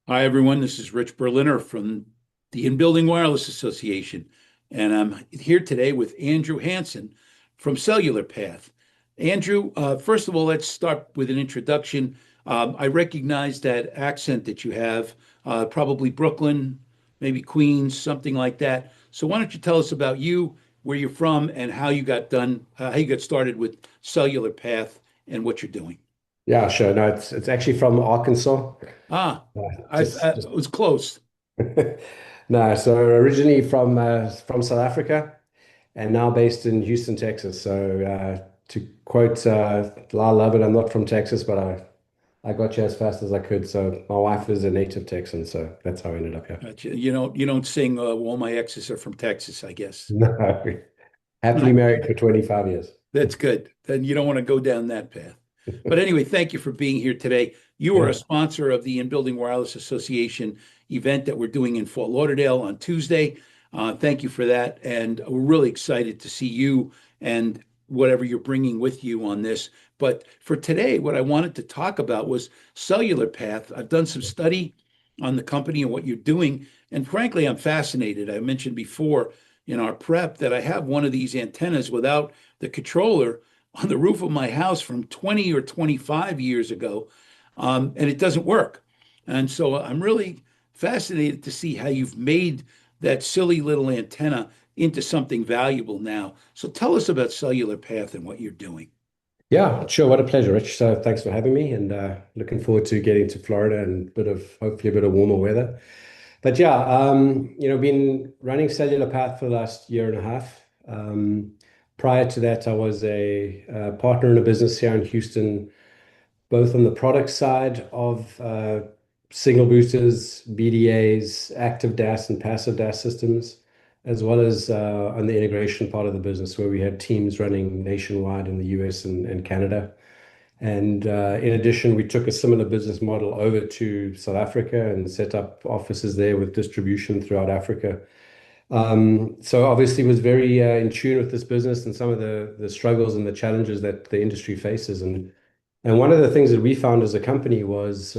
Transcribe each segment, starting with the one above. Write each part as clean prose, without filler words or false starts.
Hi, everyone. This is Rich Berliner from the In-Building Wireless Association, and I'm here today with Andrew Hansen from Cellular Path. Andrew, first of all, let's start with an introduction. I recognize that accent that you have, probably Brooklyn, maybe Queens, something like that. So why don't you tell us about you, where you're from, and how you got started with Cellular Path and what you're doing? Yeah, sure. No, it's actually from Arkansas. Ah, Uh, I just was close. no. So originally from South Africa, and now based in Houston, Texas. So to quote, I love it. I'm not from Texas, but I got you as fast as I could. So my wife is a native Texan, so that's how I ended up here. Gotcha. You don't sing "All My Exes Are from Texas," I guess. No, happily Not, married for 25 years. that's good. Then you don't want to go down that path. But anyway, thank you for being here today. You are a Yeah. sponsor of the In Building Wireless Association event that we're doing in Fort Lauderdale on Tuesday. Thank you for that, and we're really excited to see you and whatever you're bringing with you on this. But for today, what I wanted to talk about was Cellular Path. I've done some study on the company and what you're doing, and frankly, I'm fascinated. I mentioned before in our prep that I have one of these antennas without the controller on the roof of my house from 20 or 25 years ago, and it doesn't work. And so I'm really fascinated to see how you've made that silly little antenna into something valuable now. So tell us about Cellular Path and what you're doing. Yeah, sure. What a pleasure, Rich. So thanks for having me, and looking forward to getting to Florida and hopefully a bit of warmer weather. But yeah, been running Cellular Path for the last year and a half. Prior to that, I was a partner in a business here in Houston, both on the product side of signal boosters, BDAs, active DAS and passive DAS systems, as well as on the integration part of the business, where we had teams running nationwide in the US and Canada. And in addition, we took a similar business model over to South Africa and set up offices there with distribution throughout Africa. So obviously was very in tune with this business and some of the struggles and the challenges that the industry faces. And one of the things that we found as a company was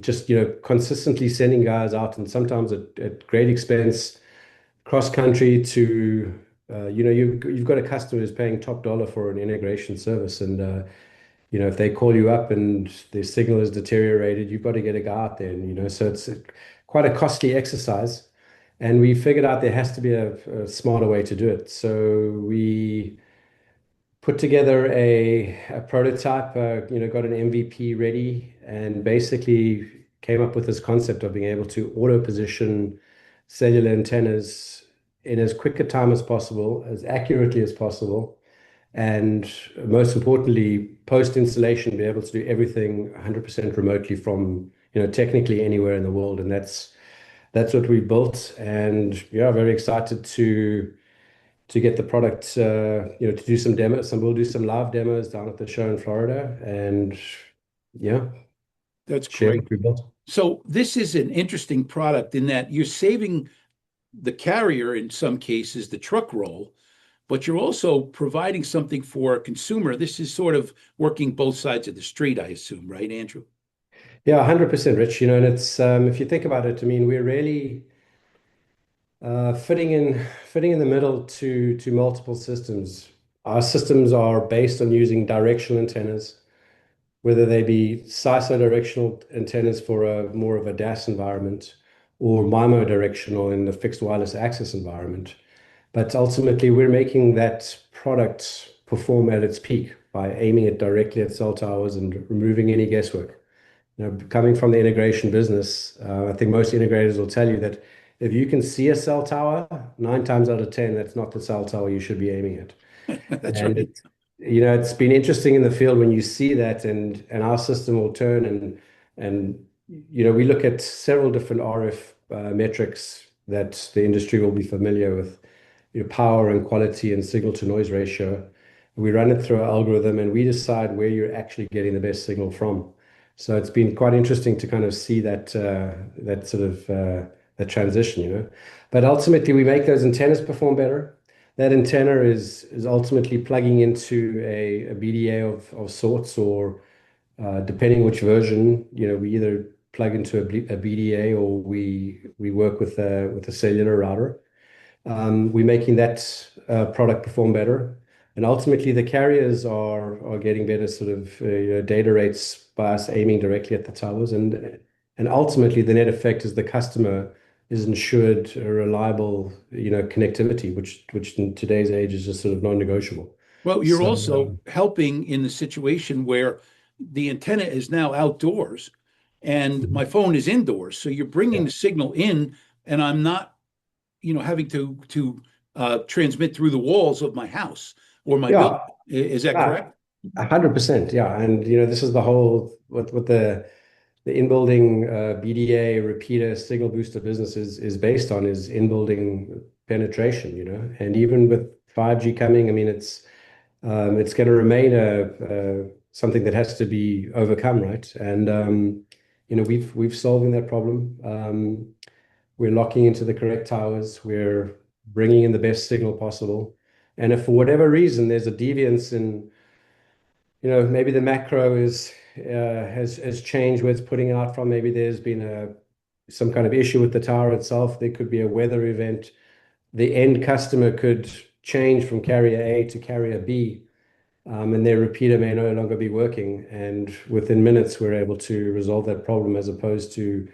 just consistently sending guys out, and sometimes at great expense, cross country to you've got a customer who's paying top dollar for an integration service, and if they call you up and their signal is deteriorated, you've got to get a guy out there. And, so it's quite a costly exercise. And we figured out there has to be a smarter way to do it. So we put together a prototype, got an MVP ready, and basically came up with this concept of being able to auto position cellular antennas in as quick a time as possible, as accurately as possible, and most importantly, post installation, be able to do everything 100% remotely from, technically anywhere in the world. And that's what we built. And yeah, very excited to get the product, to do some demos. And we'll do some live demos down at the show in Florida, and yeah, That's share great. what we built. So this is an interesting product in that you're saving the carrier in some cases, the truck roll, but you're also providing something for a consumer. This is sort of working both sides of the street, I assume, right, Andrew? Yeah, 100% Rich. And it's if you think about it, I mean, we're really fitting in the middle to multiple systems. Our systems are based on using directional antennas, whether they be CISO directional antennas for a more of a DAS environment, or MIMO directional in the fixed wireless access environment. But ultimately, we're making that product perform at its peak by aiming it directly at cell towers and removing any guesswork. Coming from the integration business, I think most integrators will tell you that if you can see a cell tower, 9 times out of 10, that's not the cell tower you should be aiming at. That's And right. it's been interesting in the field when you see that, and our system will turn, and we look at several different RF metrics that the industry will be familiar with, power and quality and signal to noise ratio. We run it through our algorithm, and we decide where you're actually getting the best signal from. So it's been quite interesting to kind of see that sort of that transition. But ultimately, we make those antennas perform better. That antenna is ultimately plugging into a BDA of sorts, or depending which version, we either plug into a BDA, or we work with a cellular router. We're making that product perform better. And ultimately, the carriers are getting better sort of data rates by us aiming directly at the towers. And ultimately, the net effect is the customer is ensured a reliable, connectivity, which in today's age is just sort of non-negotiable. Well, you're So also helping in the situation where the antenna is now outdoors and my phone is indoors. So you're bringing yeah, the signal in, and I'm not, having to transmit through the walls of my house or my yeah, building. Is that yeah, correct? 100%. Yeah, and this is the whole what the in-building BDA repeater signal booster business is based on is in-building penetration, and even with 5G coming, I mean, it's going to remain something that has to be overcome, right? And we've solving that problem. We're locking into the correct towers. We're bringing in the best signal possible. And if for whatever reason there's a deviance in, maybe the macro has changed where it's putting out from. Maybe there's been some kind of issue with the tower itself. There could be a weather event. The end customer could change from carrier A to carrier B, and their repeater may no longer be working. And within minutes, we're able to resolve that problem as opposed to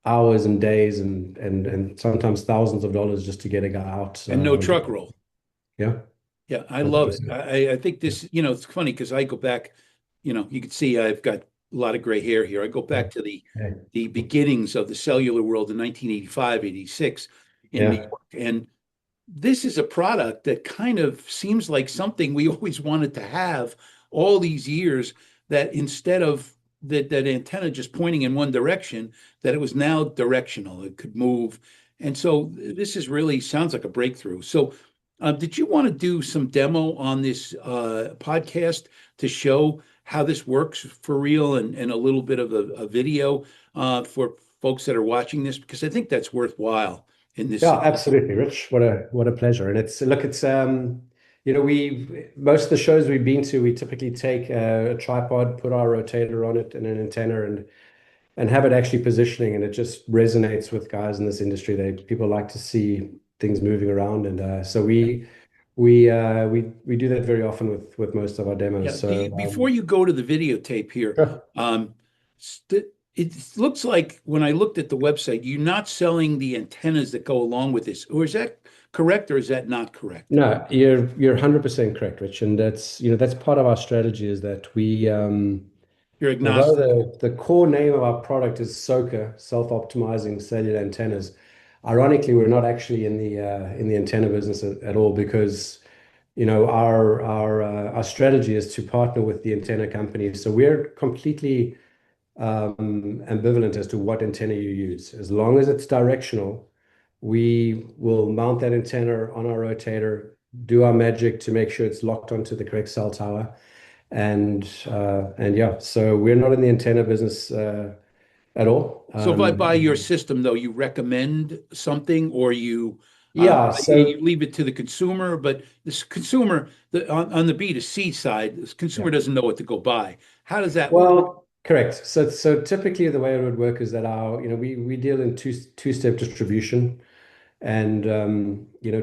hours and days and sometimes thousands of dollars just to get a guy out. And no truck roll. Yeah, Yeah, I love it. 100%. I think this, it's funny because I go back, you can see I've got a lot of gray hair here. I go Yeah. back to the Yeah. the beginnings of the cellular world in 1985, 86 in New Yeah. York. And this is a product that kind of seems like something we always wanted to have all these years, that instead of that antenna just pointing in one direction, that it was now directional, it could move. And so this is really sounds like a breakthrough. So did you want to do some demo on this podcast to show how this works for real, and a little bit of a video for folks that are watching this? Because I think that's worthwhile in this Yeah, situation. absolutely, Rich. What a pleasure. And we most of the shows we've been to, we typically take a tripod, put our rotator on it and an antenna and have it actually positioning, and it just resonates with guys in this industry. People like to see things moving around, and so we do that very often with most of our Yeah, demos. So before you go to the videotape here, sure. st it looks like when I looked at the website, you're not selling the antennas that go along with this. Or is that correct, or is that not correct? No, you're 100% correct, Rich, and that's part of our strategy is that You're although agnostic. the core name of our product is SOCA, self-optimizing cellular antennas, ironically, we're not actually in the antenna business at all because our strategy is to partner with the antenna companies. So we're completely ambivalent as to what antenna you use. As long as it's directional, we will mount that antenna on our rotator, do our magic to make sure it's locked onto the correct cell tower. And yeah, so we're not in the antenna business at all. So if I buy your system, though, you recommend something, or Yeah, you so leave it to the consumer. But this consumer, on the B2C side, this yeah. consumer doesn't know what to go buy. How does that work? Well, correct. So typically the way it would work is that we deal in two-step distribution. And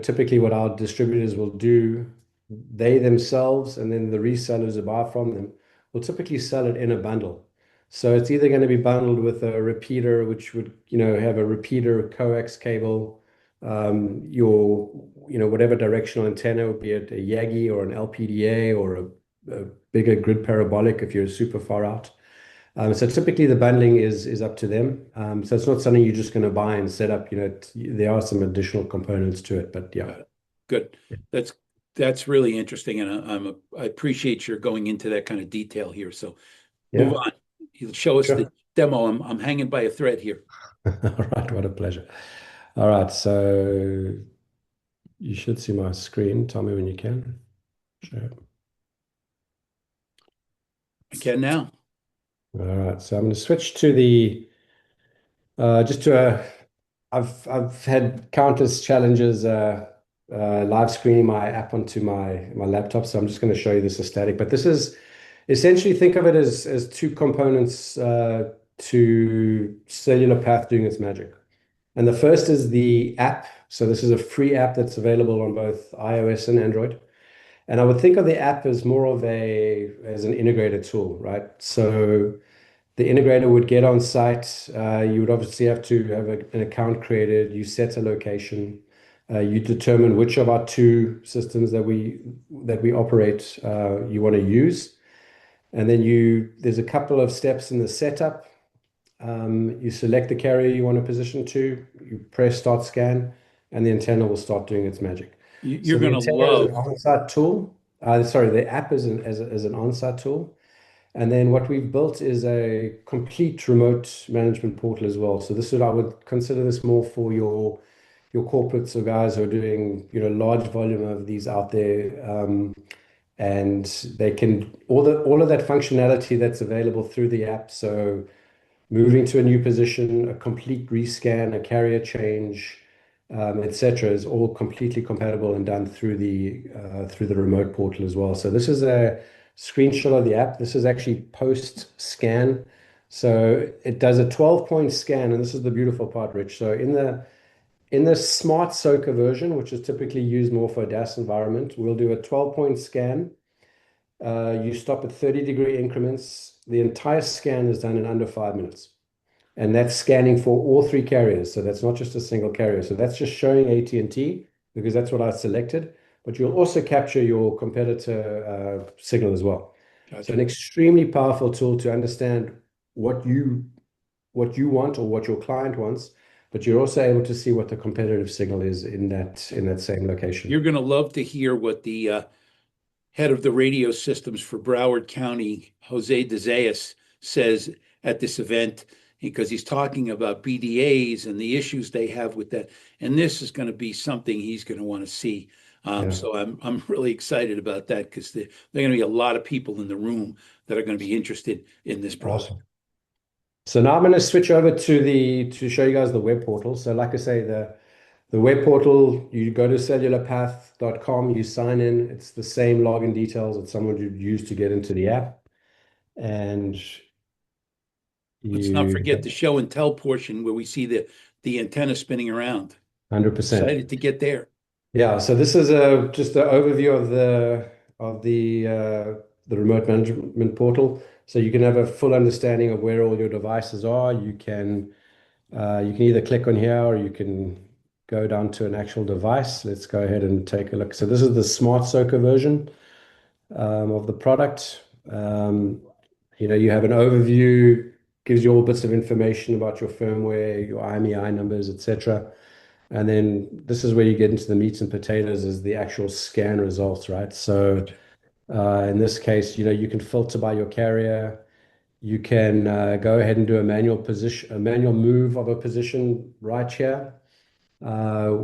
typically what our distributors will do, they themselves and then the resellers who buy from them will typically sell it in a bundle. So it's either going to be bundled with a repeater, which would, have a repeater coax cable, your, whatever directional antenna, be it a Yagi or an LPDA or a bigger grid parabolic if you're super far out. So typically the bundling is up to them. So it's not something you're just going to buy and set up. There are some additional components to it, but yeah. Got it. Good. That's that's really interesting, and I appreciate your going into that kind of detail here. So move Yeah, on. You show us the sure. demo. I'm hanging by a thread here. All right, what a pleasure. All right, so you should see my screen. Tell me when you can. Sure. I can now. All right, so I'm going to switch to the just to a. I've had countless challenges live screening my app onto my laptop, so I'm just going to show you this as static. But this is essentially think of it as two components. to Cellular Path doing its magic. And the first is the app. So this is a free app that's available on both iOS and Android. And I would think of the app as more of as an integrator tool, right? So the integrator would get on site. You would obviously have to have an account created. You set a location. You determine which of our two systems that we operate you want to use. And then there's a couple of steps in the setup. You select the carrier you want to position to, you press start scan, and the antenna will start doing its magic. You're So the going to antenna is an love. on-site tool. Sorry, the app is an on-site tool. And then what we've built is a complete remote management portal as well. So I would consider this more for your corporates or guys who are doing, large volume of these out there. And they can all of that functionality that's available through the app. So moving to a new position, a complete rescan, a carrier change, etc., is all completely compatible and done through the remote portal as well. So this is a screenshot of the app. This is actually post scan. So it does a 12-point scan, and this is the beautiful part, Rich. So in the smart soaker version, which is typically used more for a DAS environment, we'll do a 12-point scan. You stop at 30-degree increments. The entire scan is done in under 5 minutes. And that's scanning for all three carriers. So that's not just a single carrier. So that's just showing AT&T because that's what I selected. But you'll also capture your competitor signal as well. So Gotcha. an extremely powerful tool to understand what you want or what your client wants, but you're also able to see what the competitive signal is in that same location. You're going to love to hear what the head of the radio systems for Broward County, Jose DeZayas, says at this event, because he's talking about BDAs and the issues they have with that. And this is going to be something he's going to want to see. Yeah. So I'm really excited about that because there are going to be a lot of people in the room that are going to be interested in this product. Awesome. So now I'm going to switch over to show you guys the web portal. So like I say, the web portal, you go to cellularpath.com, you sign in. It's the same login details that someone would use to get into the app. And Let's not you forget the show and tell portion where we see the antenna spinning around. 100%. Excited to get there. Yeah, so this is just an overview of the remote management portal. So you can have a full understanding of where all your devices are. You can either click on here or you can go down to an actual device. Let's go ahead and take a look. So this is the Smart Soaker version of the product. You have an overview, gives you all bits of information about your firmware, your IMEI numbers, etc. And then this is where you get into the meats and potatoes is the actual scan results, right? So in this case, you can filter by your carrier. You can go ahead and do a manual move of a position right here. Uh,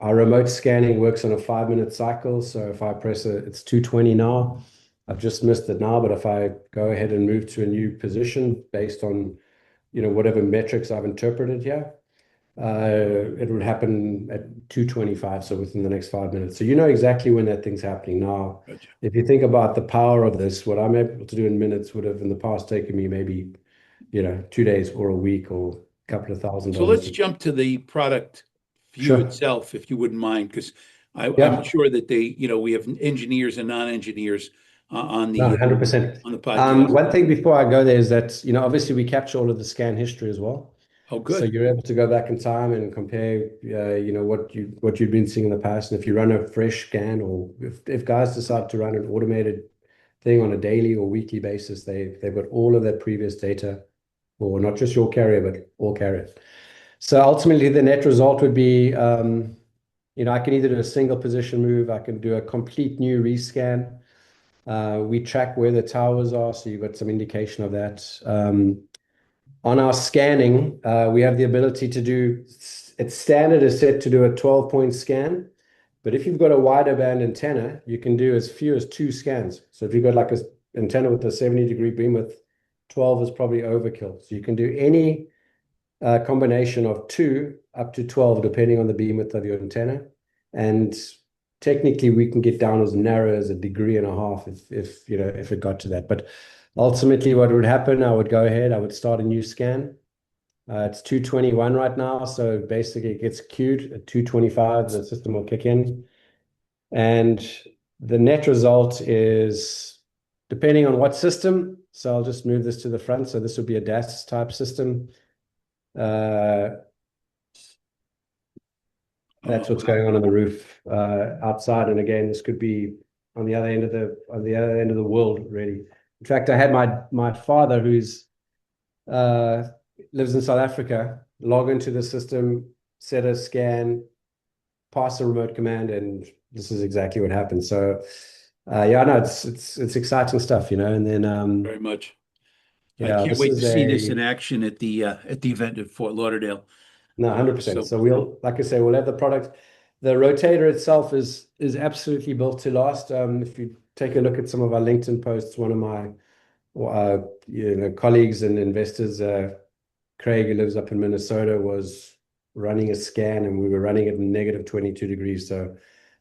our remote scanning works on a 5-minute cycle. So if I press it's 220 now. I've just missed it now, but if I go ahead and move to a new position based on, whatever metrics I've interpreted here, it would happen at 2:25, so within the next 5 minutes. So you know exactly when that thing's happening. Now, Gotcha. if you think about the power of this, what I'm able to do in minutes would have in the past taken me maybe, 2 days or a week or a couple of thousand So dollars. let's jump to the product view Sure. itself, if you wouldn't mind, because I'm Yeah. sure that we have engineers and non-engineers on No, the 100%. podcast. One thing before I go there is that, obviously we capture all of the scan history as well. Oh, So good. you're able to go back in time and compare, what you've been seeing in the past. And if you run a fresh scan, or if guys decide to run an automated thing on a daily or weekly basis, they've got all of that previous data, or not just your carrier, but all carriers. So ultimately, the net result would be, I can either do a single position move, I can do a complete new rescan. We track where the towers are, so you've got some indication of that. On our scanning, we have the ability to do, its standard is set to do a 12-point scan. But if you've got a wider band antenna, you can do as few as 2 scans. So if you've got like an antenna with a 70-degree beam width, 12 is probably overkill. So you can do any combination of 2 up to 12, depending on the beam width of your antenna. And technically, we can get down as narrow as a degree and a half if it got to that. But ultimately what would happen, I would go ahead, I would start a new scan. It's 221 right now, so basically it gets queued at 225, the system will kick in. And the net result is depending on what system. So I'll just move this to the front. So this would be a DAS type system. Uh, that's what's Wow. going on the roof outside. And again, this could be on the other end of the world, really. In fact, I had my father, who's uh, lives in South Africa, log into the system, set a scan, pass a remote command, and this is exactly what happened. So yeah, no, it's exciting stuff, And then Very much. I yeah, can't this wait to is see this in a action at the event at Fort Lauderdale. no, 100%. So So we'll, like I say, we'll have the product. The rotator itself is absolutely built to last. If you take a look at some of our LinkedIn posts, one of my colleagues and investors, Craig, who lives up in Minnesota, was running a scan, and we were running it in -22 degrees. So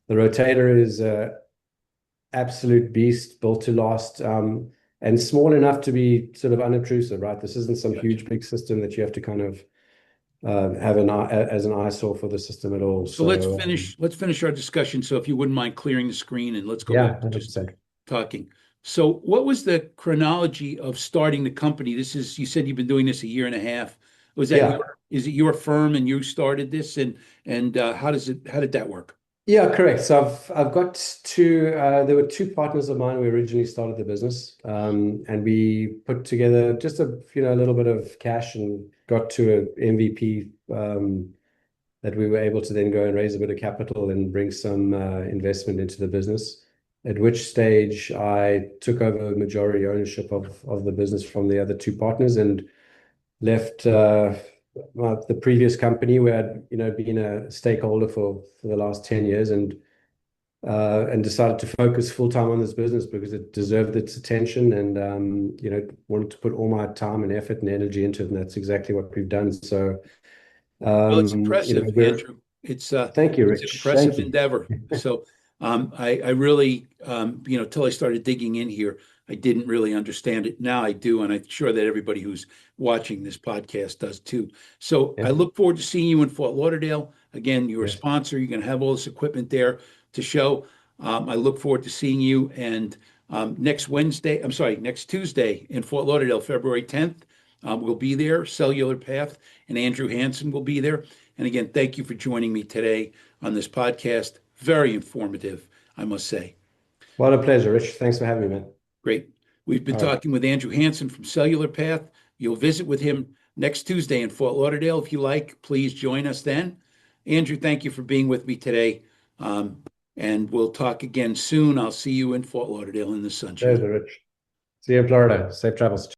the rotator is absolute beast, built to last, and small enough to be sort of unobtrusive, right? This isn't some gotcha. huge big system that you have to kind of have as an eyesore for the system at all. So So let's finish our discussion. So if you wouldn't mind clearing the screen and let's go yeah, back to just 100%. talking. So what was the chronology of starting the company? This is, you said you've been doing this a year and a half. Was that Yeah. your, is it your firm and you started this and how did that work? Yeah, correct. So I've got two. There were two partners of mine. We originally started the business, and we put together just a little bit of cash and got to an MVP that we were able to then go and raise a bit of capital and bring some investment into the business. At which stage I took over majority ownership of the business from the other two partners and left the previous company where I'd been a stakeholder for the last 10 years and decided to focus full time on this business because it deserved its attention and wanted to put all my time and effort and energy into it, and that's exactly what we've done. So Well, it's impressive, we're Andrew. thank you, It's an Rich. impressive Thank you. endeavor. So I really till I started digging in here, I didn't really understand it. Now I do, and I'm sure that everybody who's watching this podcast does too. So I Yeah, look forward to seeing you in Fort Lauderdale. Again, you're a yes. sponsor. You're going to have all this equipment there to show. I look forward to seeing you. And next Tuesday in Fort Lauderdale, February 10th, we'll be there. Cellular Path and Andrew Hansen will be there. And again, thank you for joining me today on this podcast. Very informative, I must say. What a pleasure, Rich. Thanks for having me, man. Great. We've been All right. talking with Andrew Hansen from Cellular Path. You'll visit with him next Tuesday in Fort Lauderdale. If you like, please join us then. Andrew, thank you for being with me today. Um, and we'll talk again soon. I'll see you in Fort Lauderdale in the sunshine. Pleasure, Rich. See you in Florida. Safe travels.